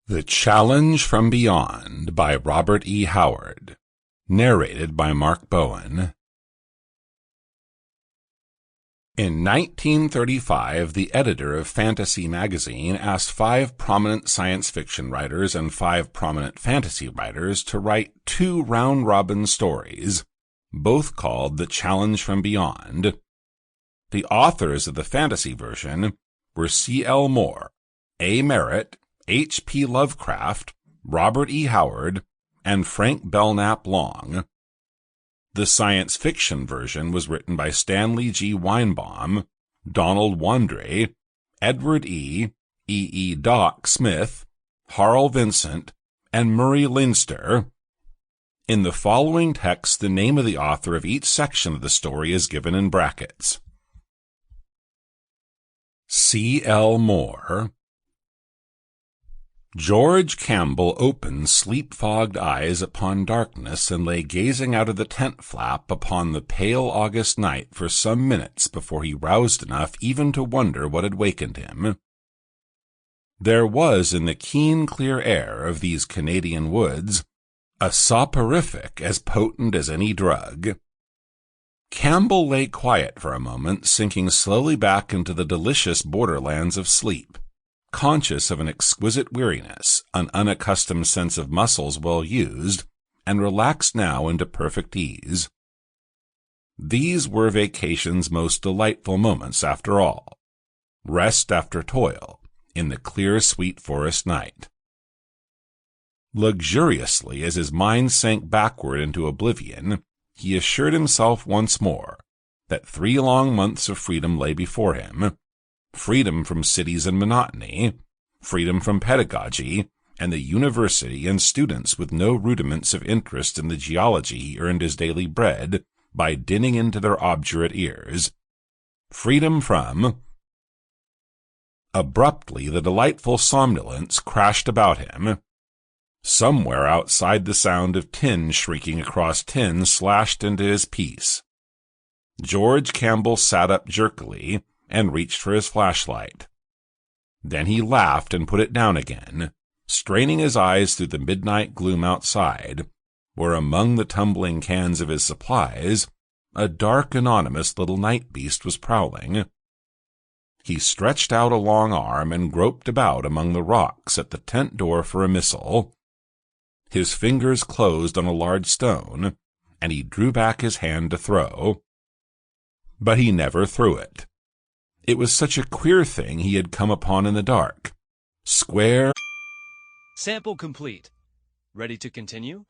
The Challenge from Beyond by Robert E. Howard. Narrated by Mark Bowen. In 1935, the editor of Fantasy magazine asked 5 prominent science fiction writers and 5 prominent fantasy writers to write 2 round-robin stories, both called The Challenge from Beyond. The authors of the fantasy version were C. L. Moore, A. Merritt, H. P. Lovecraft, Robert E. Howard, and Frank Belknap Long. The science fiction version was written by Stanley G. Weinbaum, Donald Wandrei, Edward E. E. Doc Smith, Harl Vincent, and Murray Leinster. In the following text, the name of the author of each section of the story is given in brackets. C. L. Moore. George Campbell opened sleep-fogged eyes upon darkness and lay gazing out of the tent flap upon the pale August night for some minutes before he roused enough even to wonder what had wakened him. There was in the keen, clear air of these Canadian woods a soporific as potent as any drug. Campbell lay quiet for a moment, sinking slowly back into the delicious borderlands of sleep, conscious of an exquisite weariness, an unaccustomed sense of muscles well used, and relaxed now into perfect ease. These were vacation's most delightful moments after all. Rest after toil, in the clear, sweet forest night. Luxuriously, as his mind sank backward into oblivion, he assured himself once more that 3 long months of freedom lay before him. Freedom from cities and monotony, freedom from pedagogy, and the university and students with no rudiments of interest in the geology he earned his daily bread by dinning into their obdurate ears. Freedom from... Abruptly, the delightful somnolence crashed about him. Somewhere outside, the sound of tin shrieking across tin slashed into his peace. George Campbell sat up jerkily and reached for his flashlight. Then he laughed and put it down again, straining his eyes through the midnight gloom outside, where among the tumbling cans of his supplies, a dark, anonymous little night beast was prowling. He stretched out a long arm and groped about among the rocks at the tent door for a missile. His fingers closed on a large stone, and he drew back his hand to throw. But he never threw it. It was such a queer thing he had come upon in the dark. Square. Sample complete. Ready to continue?